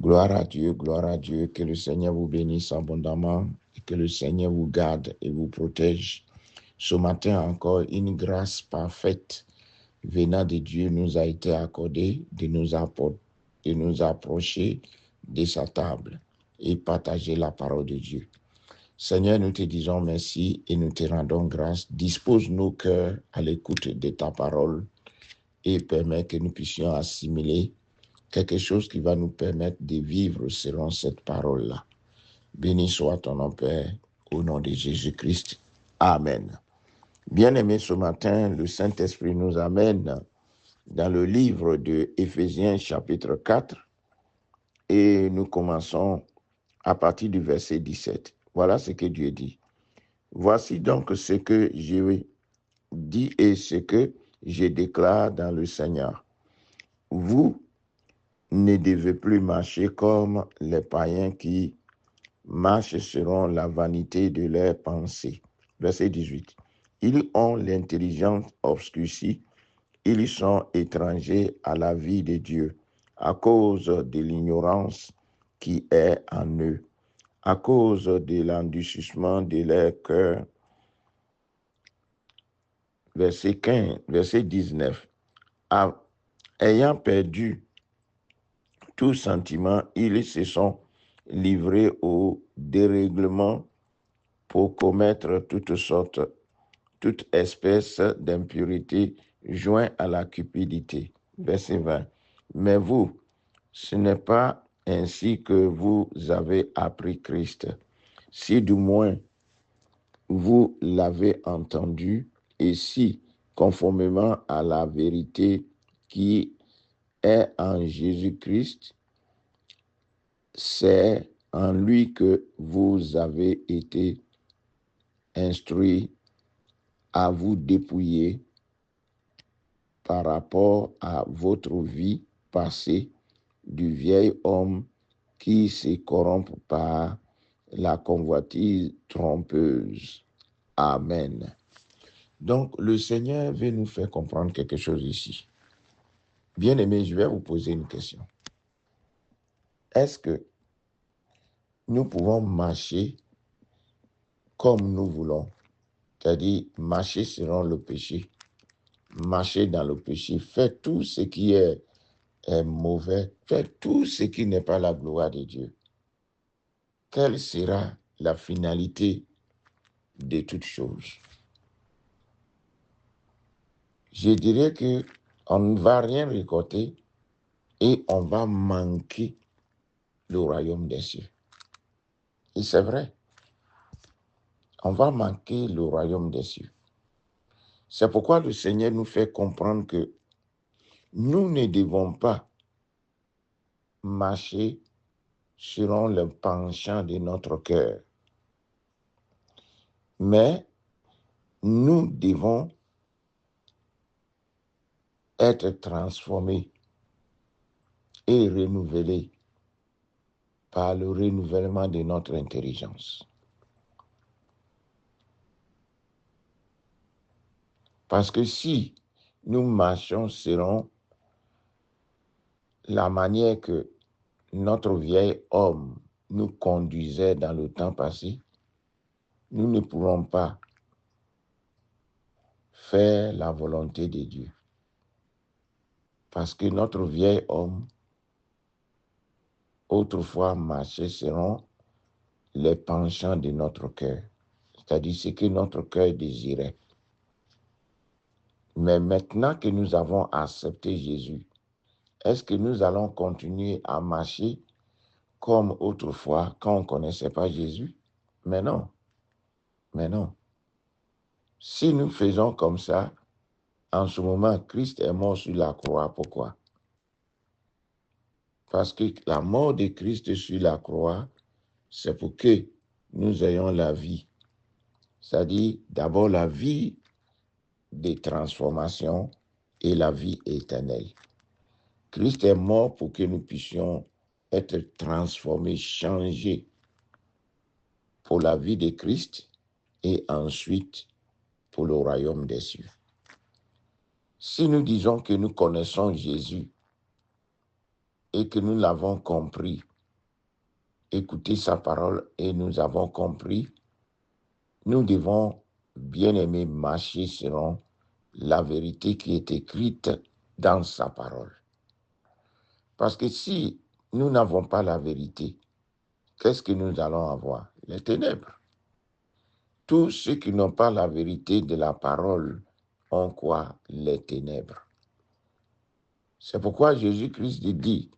gloire à Dieu, que le Seigneur vous bénisse abondamment et que le Seigneur vous garde et vous protège. Ce matin encore, une grâce parfaite venant de Dieu nous a été accordée de nous approcher de sa table et partager la parole de Dieu. Seigneur, nous te disons merci et nous te rendons grâce. Dispose nos cœurs à l'écoute de ta parole et permets que nous puissions assimiler quelque chose qui va nous permettre de vivre selon cette parole-là. Béni soit ton nom, Père, au nom de Jésus-Christ. Amen. Bien-aimés, ce matin, le Saint-Esprit nous amène dans le livre de Éphésiens chapitre 4 et nous commençons à partir du verset 17. Voilà ce que Dieu dit. Voici donc ce que je dis et ce que je déclare dans le Seigneur. Vous ne devez plus marcher comme les païens qui marchent selon la vanité de leurs pensées. Verset 18. Ils ont l'intelligence obscurcie, ils sont étrangers à la vie de Dieu à cause de l'ignorance qui est en eux, à cause de l'endurcissement de leur cœur. Verset 19. Ayant perdu tout sentiment, ils se sont livrés au dérèglement pour commettre toute espèce d'impureté joint à la cupidité. Verset 20. Mais vous, ce n'est pas ainsi que vous avez appris Christ. Si du moins vous l'avez entendu, et si, conformément à la vérité qui est en Jésus-Christ, c'est en lui que vous avez été instruits à vous dépouiller par rapport à votre vie passée du vieil homme qui se corrompt par la convoitise trompeuse. Amen. Donc, le Seigneur veut nous faire comprendre quelque chose ici. Bien-aimés, je vais vous poser une question. Est-ce que nous pouvons marcher comme nous voulons, c'est-à-dire marcher selon le péché, marcher dans le péché, faire tout ce qui est mauvais, faire tout ce qui n'est pas la gloire de Dieu? Quelle sera la finalité de toutes choses? Je dirais qu'on ne va rien récolter et on va manquer le royaume des cieux. Et c'est vrai, on va manquer le royaume des cieux. C'est pourquoi le Seigneur nous fait comprendre que nous ne devons pas marcher selon le penchant de notre cœur, mais nous devons être transformés et renouvelés par le renouvellement de notre intelligence. Parce que si nous marchons selon la manière que notre vieil homme nous conduisait dans le temps passé, nous ne pourrons pas faire la volonté de Dieu. Parce que notre vieil homme, autrefois, marchait selon les penchants de notre cœur, c'est-à-dire ce que notre cœur désirait. Mais maintenant que nous avons accepté Jésus, est-ce que nous allons continuer à marcher comme autrefois quand on ne connaissait pas Jésus? Mais non. Si nous faisons comme ça, en ce moment, Christ est mort sur la croix. Pourquoi? Parce que la mort de Christ sur la croix, c'est pour que nous ayons la vie. C'est-à-dire d'abord la vie des transformations et la vie éternelle. Christ est mort pour que nous puissions être transformés, changés pour la vie de Christ et ensuite pour le royaume des cieux. Si nous disons que nous connaissons Jésus et que nous l'avons compris écouté sa parole et nous avons compris, nous devons, bien aimer, marcher selon la vérité qui est écrite dans sa parole. Parce que si nous n'avons pas la vérité, qu'est-ce que nous allons avoir? Les ténèbres. Tous ceux qui n'ont pas la vérité de la parole ont quoi? Les ténèbres. C'est pourquoi Jésus-Christ dit,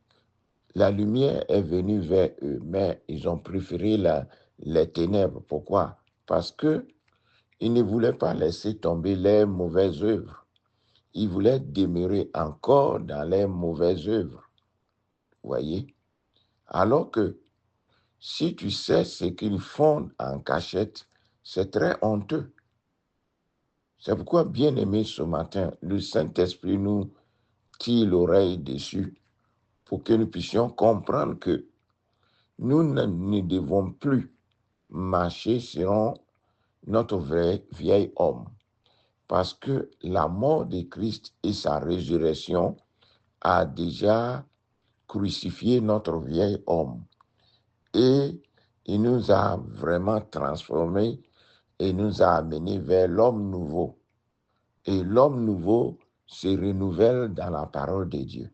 la lumière est venue vers eux, mais ils ont préféré les ténèbres. Pourquoi? Parce qu'ils ne voulaient pas laisser tomber les mauvaises œuvres. Ils voulaient demeurer encore dans les mauvaises œuvres. Voyez? Alors que si tu sais ce qu'ils font en cachette, c'est très honteux. C'est pourquoi, bien aimé, ce matin, le Saint-Esprit nous tire l'oreille dessus pour que nous puissions comprendre que nous ne devons plus marcher selon notre vieil homme. Parce que la mort de Christ et sa résurrection a déjà crucifié notre vieil homme. Et il nous a vraiment transformés et nous a amenés vers l'homme nouveau. Et l'homme nouveau se renouvelle dans la parole de Dieu.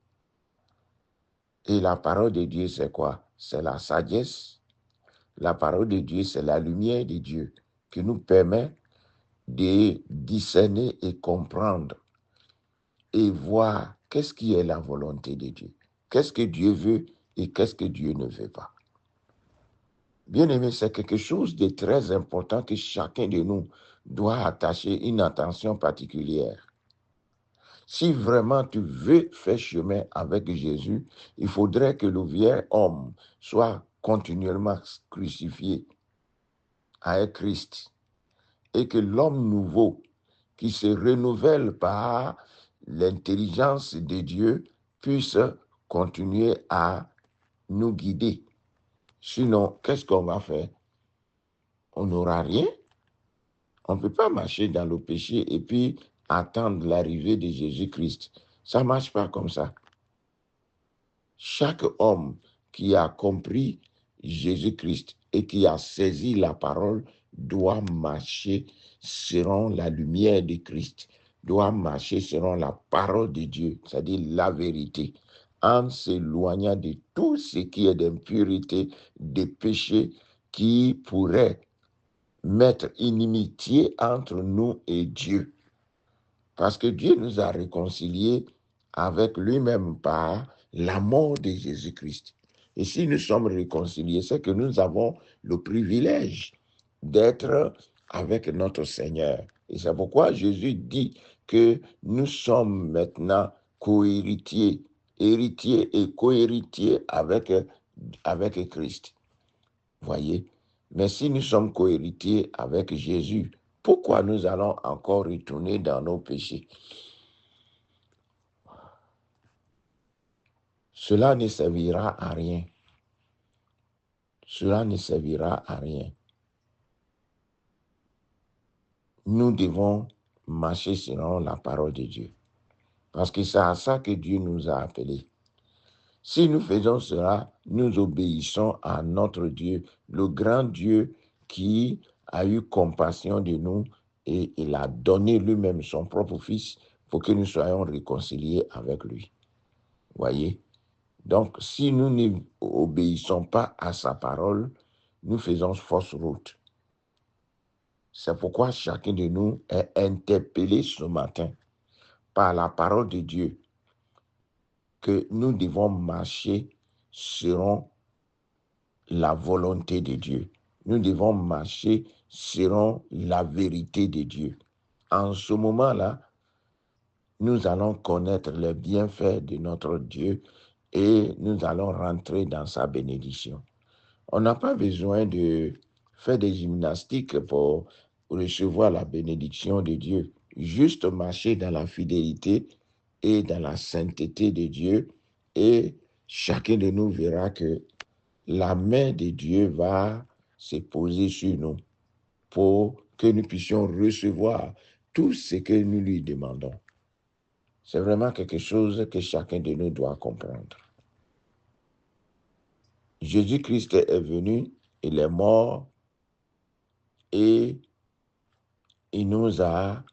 Et la parole de Dieu, c'est quoi? C'est la sagesse. La parole de Dieu, c'est la lumière de Dieu qui nous permet de discerner et comprendre et voir qu'est-ce qui est la volonté de Dieu. Qu'est-ce que Dieu veut et qu'est-ce que Dieu ne veut pas. Bien aimé, c'est quelque chose de très important que chacun de nous doit attacher une attention particulière. Si vraiment tu veux faire chemin avec Jésus, il faudrait que le vieil homme soit continuellement crucifié à Christ et que l'homme nouveau qui se renouvelle par l'intelligence de Dieu puisse continuer à nous guider. Sinon, qu'est-ce qu'on va faire? On n'aura rien. On ne peut pas marcher dans le péché et puis attendre l'arrivée de Jésus-Christ. Ça ne marche pas comme ça. Chaque homme qui a compris Jésus-Christ et qui a saisi la parole doit marcher selon la lumière de Christ, doit marcher selon la parole de Dieu, c'est-à-dire la vérité, en s'éloignant de tout ce qui est d'impureté, de péché qui pourrait mettre inimitié entre nous et Dieu. Parce que Dieu nous a réconciliés avec lui-même par la mort de Jésus-Christ. Et si nous sommes réconciliés, c'est que nous avons le privilège d'être avec notre Seigneur. Et c'est pourquoi Jésus dit que nous sommes maintenant co-héritiers, héritiers et co-héritiers avec Christ. Voyez? Mais si nous sommes co-héritiers avec Jésus, pourquoi nous allons encore retourner dans nos péchés? Cela ne servira à rien. Cela ne servira à rien. Nous devons marcher selon la parole de Dieu. Parce que c'est à ça que Dieu nous a appelés. Si nous faisons cela, nous obéissons à notre Dieu, le grand Dieu qui a eu compassion de nous et il a donné lui-même son propre Fils pour que nous soyons réconciliés avec lui. Voyez? Donc, si nous n'obéissons pas à sa parole, nous faisons fausse route. C'est pourquoi chacun de nous est interpellé ce matin par la parole de Dieu que nous devons marcher selon la volonté de Dieu. Nous devons marcher selon la vérité de Dieu. En ce moment-là, nous allons connaître les bienfaits de notre Dieu et nous allons rentrer dans sa bénédiction. On n'a pas besoin de faire des gymnastiques pour recevoir la bénédiction de Dieu. Juste marcher dans la fidélité et dans la sainteté de Dieu et chacun de nous verra que la main de Dieu va se poser sur nous pour que nous puissions recevoir tout ce que nous lui demandons. C'est vraiment quelque chose que chacun de nous doit comprendre. Jésus-Christ est venu, il est mort et il nous a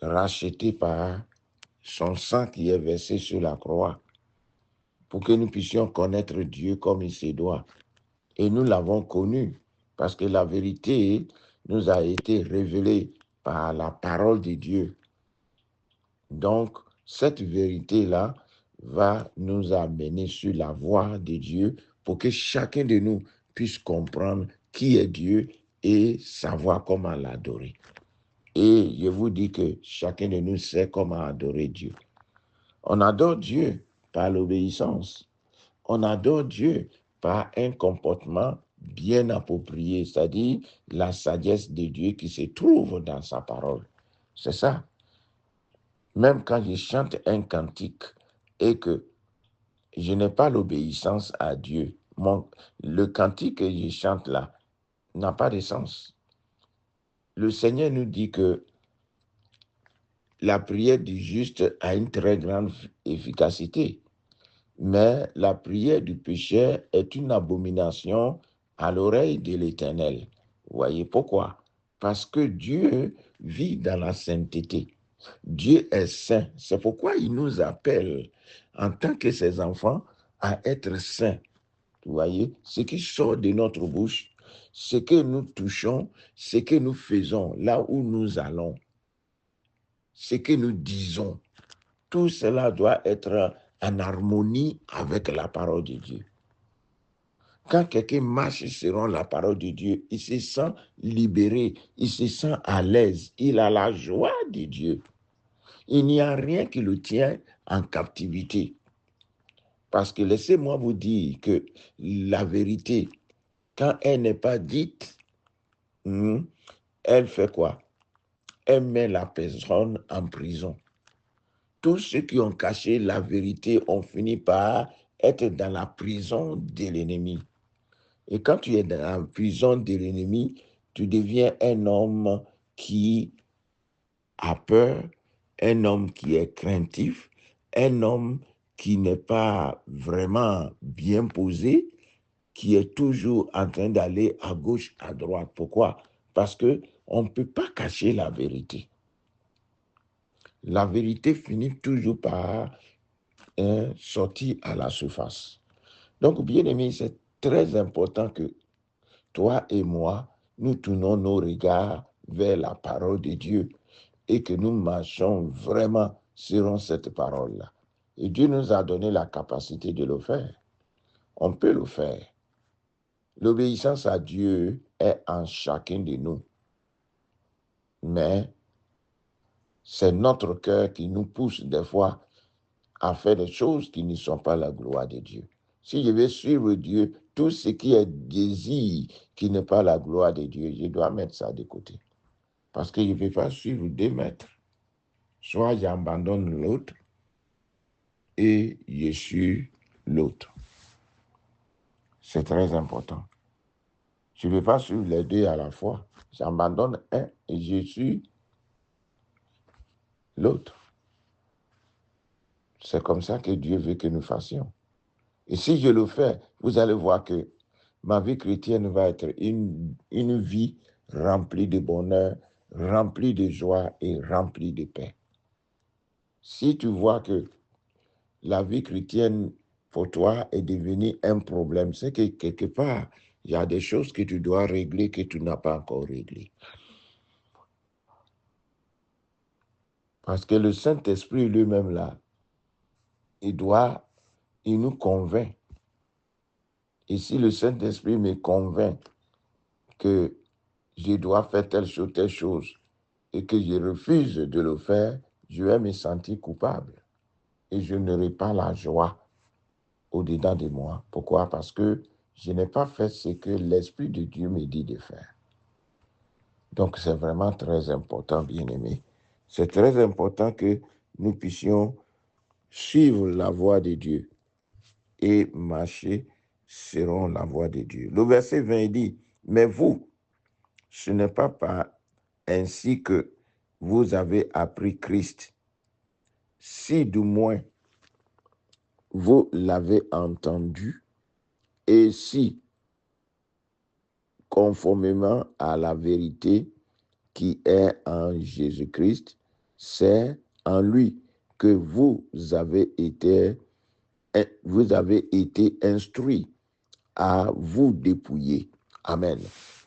rachetés par son sang qui est versé sur la croix pour que nous puissions connaître Dieu comme il se doit. Et nous l'avons connu parce que la vérité nous a été révélée par la parole de Dieu. Donc, cette vérité-là va nous amener sur la voie de Dieu pour que chacun de nous puisse comprendre qui est Dieu et savoir comment l'adorer. Et je vous dis que chacun de nous sait comment adorer Dieu. On adore Dieu par l'obéissance. On adore Dieu par un comportement bien approprié, c'est-à-dire la sagesse de Dieu qui se trouve dans sa parole. C'est ça. Même quand je chante un cantique et que je n'ai pas l'obéissance à Dieu, le cantique que je chante là n'a pas de sens. Le Seigneur nous dit que la prière du juste a une très grande efficacité, mais la prière du pécheur est une abomination à l'oreille de l'Éternel. Vous voyez pourquoi? Parce que Dieu vit dans la sainteté. Dieu est saint. C'est pourquoi il nous appelle en tant que ses enfants à être saints. Vous voyez, ce qui sort de notre bouche, ce que nous touchons, ce que nous faisons, là où nous allons, ce que nous disons, tout cela doit être en harmonie avec la parole de Dieu. Quand quelqu'un marche selon la parole de Dieu, il se sent libéré, il se sent à l'aise, il a la joie de Dieu. Il n'y a rien qui le tient en captivité. Parce que laissez-moi vous dire que la vérité, quand elle n'est pas dite, elle fait quoi? Elle met la personne en prison. Tous ceux qui ont caché la vérité ont fini par être dans la prison de l'ennemi. Et quand tu es dans la prison de l'ennemi, tu deviens un homme qui a peur, un homme qui est craintif, un homme qui n'est pas vraiment bien posé, qui est toujours en train d'aller à gauche, à droite. Pourquoi? Parce qu'on ne peut pas cacher la vérité. La vérité finit toujours par sortir à la surface. Donc, bien aimé, c'est très important que toi et moi, nous tournons nos regards vers la parole de Dieu et que nous marchons vraiment selon cette parole-là. Et Dieu nous a donné la capacité de le faire. On peut le faire. L'obéissance à Dieu est en chacun de nous. Mais c'est notre cœur qui nous pousse des fois à faire des choses qui ne sont pas la gloire de Dieu. Si je veux suivre Dieu, tout ce qui est désir qui n'est pas la gloire de Dieu, je dois mettre ça de côté. Parce que je ne peux pas suivre deux maîtres. Soit j'abandonne l'autre et je suis l'autre. C'est très important. Je ne peux pas suivre les deux à la fois. J'abandonne un et je suis l'autre. C'est comme ça que Dieu veut que nous fassions. Et si je le fais, vous allez voir que ma vie chrétienne va être une vie remplie de bonheur, remplie de joie et remplie de paix. Si tu vois que la vie chrétienne pour toi est devenue un problème, c'est que quelque part, il y a des choses que tu dois régler que tu n'as pas encore réglées. Parce que le Saint-Esprit lui-même là, il nous convainc. Et si le Saint-Esprit me convainc que je dois faire telle chose, et que je refuse de le faire, je vais me sentir coupable. Et je n'aurai pas la joie au-dedans de moi. Pourquoi? Parce que je n'ai pas fait ce que l'Esprit de Dieu me dit de faire. Donc, c'est vraiment très important, bien-aimés. C'est très important que nous puissions suivre la voie de Dieu et marcher selon la voie de Dieu. Le verset 20 dit, « Mais vous, ce n'est pas ainsi que vous avez appris Christ. Si du moins vous l'avez entendu Et si, conformément à la vérité qui est en Jésus-Christ, c'est en lui que vous avez été instruits à vous dépouiller. Amen.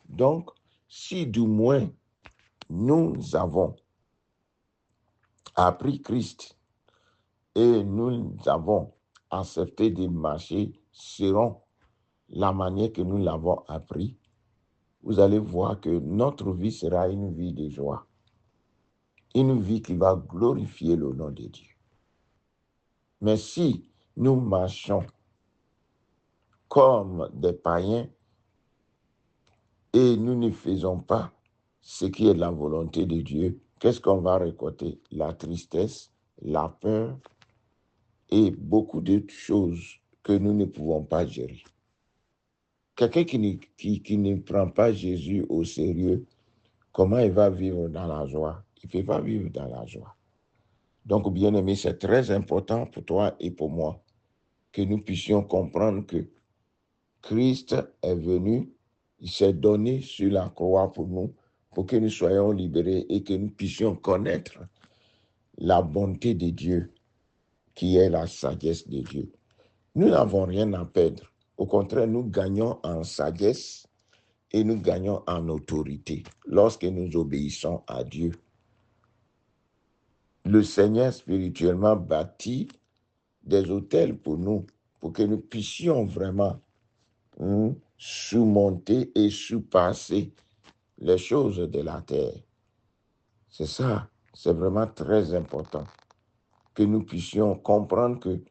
Donc, si du moins nous avons appris Christ et nous avons accepté de marcher selon la manière que nous l'avons appris, vous allez voir que notre vie sera une vie de joie, une vie qui va glorifier le nom de Dieu. Mais si nous marchons comme des païens et nous ne faisons pas ce qui est la volonté de Dieu, qu'est-ce qu'on va récolter? La tristesse, la peur et beaucoup d'autres choses que nous ne pouvons pas gérer. Quelqu'un qui ne prend pas Jésus au sérieux, comment il va vivre dans la joie? Il ne peut pas vivre dans la joie. Donc, bien-aimé, c'est très important pour toi et pour moi que nous puissions comprendre que Christ est venu, il s'est donné sur la croix pour nous, pour que nous soyons libérés et que nous puissions connaître la bonté de Dieu, qui est la sagesse de Dieu. Nous n'avons rien à perdre. Au contraire, nous gagnons en sagesse et nous gagnons en autorité lorsque nous obéissons à Dieu. Le Seigneur spirituellement bâtit des autels pour nous, pour que nous puissions vraiment surmonter et surpasser les choses de la terre. C'est ça, c'est vraiment très important que nous puissions comprendre que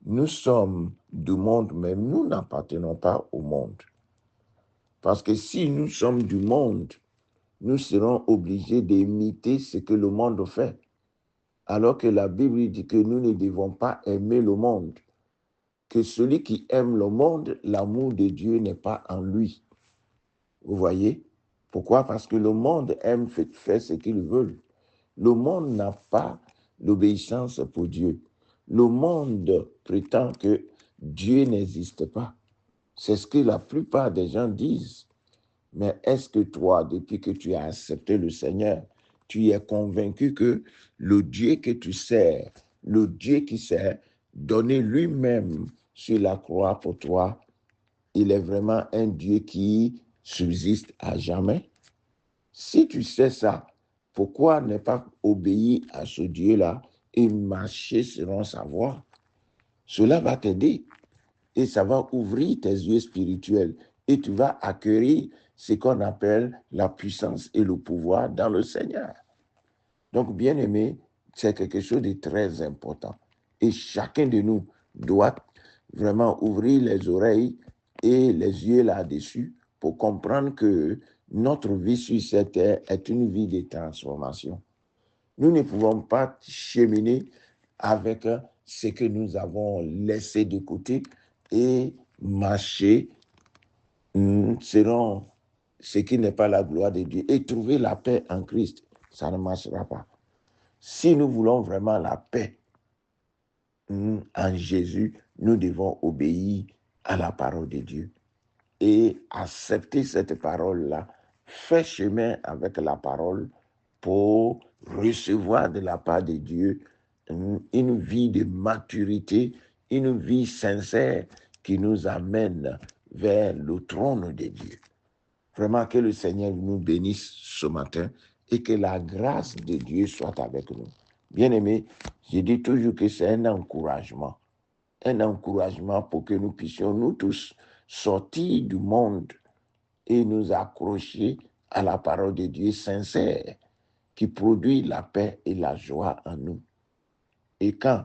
nous sommes du monde, mais nous n'appartenons pas au monde. Parce que si nous sommes du monde, nous serons obligés d'imiter ce que le monde fait. Alors que la Bible dit que nous ne devons pas aimer le monde. Que celui qui aime le monde, l'amour de Dieu n'est pas en lui. Vous voyez? Pourquoi? Parce que le monde aime faire ce qu'il veut. Le monde n'a pas l'obéissance pour Dieu. Le monde prétend que Dieu n'existe pas. C'est ce que la plupart des gens disent. Mais est-ce que toi, depuis que tu as accepté le Seigneur, tu es convaincu que le Dieu que tu sers, le Dieu qui s'est donné lui-même sur la croix pour toi, il est vraiment un Dieu qui subsiste à jamais? Si tu sais ça, pourquoi ne pas obéir à ce Dieu-là et marcher selon sa voie? Cela va t'aider et ça va ouvrir tes yeux spirituels et tu vas acquérir ce qu'on appelle la puissance et le pouvoir dans le Seigneur. Donc, bien aimé, c'est quelque chose de très important. Et chacun de nous doit vraiment ouvrir les oreilles et les yeux là-dessus pour comprendre que notre vie sur cette terre est une vie de transformation. Nous ne pouvons pas cheminer avec ce que nous avons laissé de côté et marcher selon ce qui n'est pas la gloire de Dieu et trouver la paix en Christ. Ça ne marchera pas. Si nous voulons vraiment la paix en Jésus, nous devons obéir à la parole de Dieu et accepter cette parole-là, faire chemin avec la parole pour recevoir de la part de Dieu une vie de maturité, une vie sincère qui nous amène vers le trône de Dieu. Vraiment que le Seigneur nous bénisse ce matin et que la grâce de Dieu soit avec nous. Bien-aimés, je dis toujours que c'est un encouragement pour que nous puissions nous tous sortir du monde et nous accrocher à la parole de Dieu sincère qui produit la paix et la joie en nous. Et quand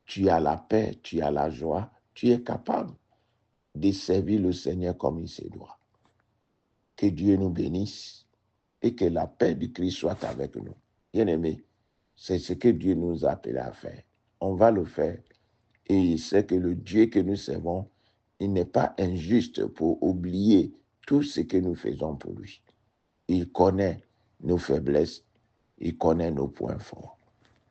tu as la paix, tu as la joie, tu es capable de servir le Seigneur comme il se doit. Que Dieu nous bénisse et que la paix du Christ soit avec nous. Bien-aimés, c'est ce que Dieu nous appelle à faire. On va le faire et il sait que le Dieu que nous servons, il n'est pas injuste pour oublier tout ce que nous faisons pour lui. Il connaît nos faiblesses, il connaît nos points forts.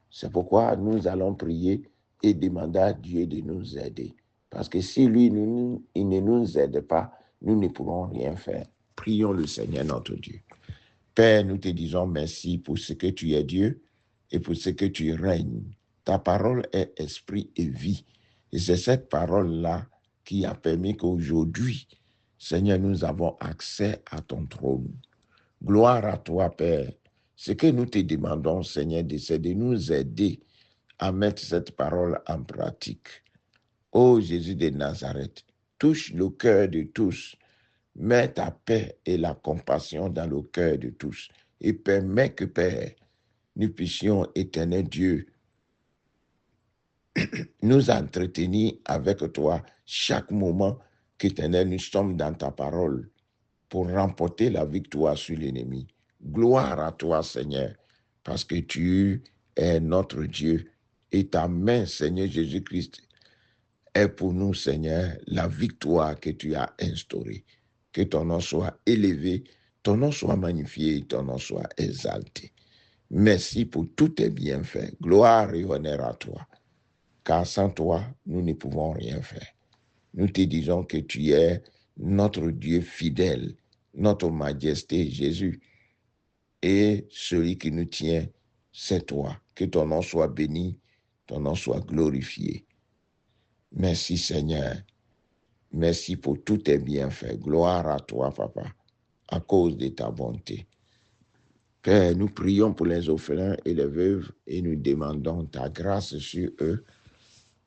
C'est pourquoi nous allons prier et demander à Dieu de nous aider. Parce que si lui, il ne nous aide pas, nous ne pourrons rien faire. Prions le Seigneur notre Dieu. Père, nous te disons merci pour ce que tu es Dieu et pour ce que tu règnes. Ta parole est esprit et vie. Et c'est cette parole-là qui a permis qu'aujourd'hui, Seigneur, nous avons accès à ton trône. Gloire à toi, Père. Ce que nous te demandons, Seigneur, c'est de nous aider à mettre cette parole en pratique. Ô Jésus de Nazareth, touche le cœur de tous. Mets ta paix et la compassion dans le cœur de tous. Et permets que, Père, nous puissions, éternel Dieu, nous entretenir avec toi chaque moment qu'éternel, nous sommes dans ta parole pour remporter la victoire sur l'ennemi. Gloire à toi, Seigneur, parce que tu es notre Dieu et ta main, Seigneur Jésus-Christ, est pour nous, Seigneur, la victoire que tu as instaurée. Que ton nom soit élevé, ton nom soit magnifié, ton nom soit exalté. Merci pour tous tes bienfaits. Gloire et honneur à toi. Car sans toi, nous ne pouvons rien faire. Nous te disons que tu es notre Dieu fidèle, notre majesté Jésus. Et celui qui nous tient, c'est toi. Que ton nom soit béni, ton nom soit glorifié. Merci Seigneur. Merci pour tous tes bienfaits. Gloire à toi, Papa, à cause de ta bonté. Père, nous prions pour les orphelins et les veuves et nous demandons ta grâce sur eux.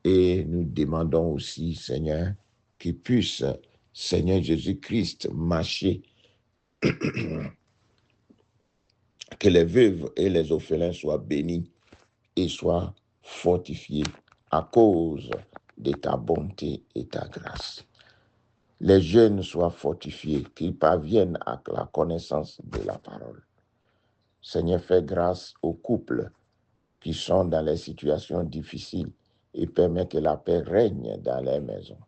Et nous demandons aussi, Seigneur, qu'ils puissent, Seigneur Jésus-Christ, marcher, que les veuves et les orphelins soient bénis et soient fortifiés à cause de ta bonté et ta grâce. Les jeunes soient fortifiés, qu'ils parviennent à la connaissance de la parole. Seigneur, fais grâce aux couples qui sont dans les situations difficiles et permets que la paix règne dans les maisons.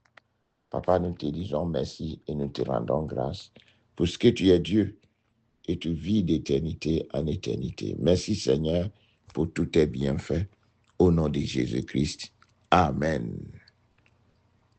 Papa, nous te disons merci et nous te rendons grâce pour ce que tu es Dieu et tu vis d'éternité en éternité. Merci Seigneur pour tous tes bienfaits. Au nom de Jésus-Christ. Amen.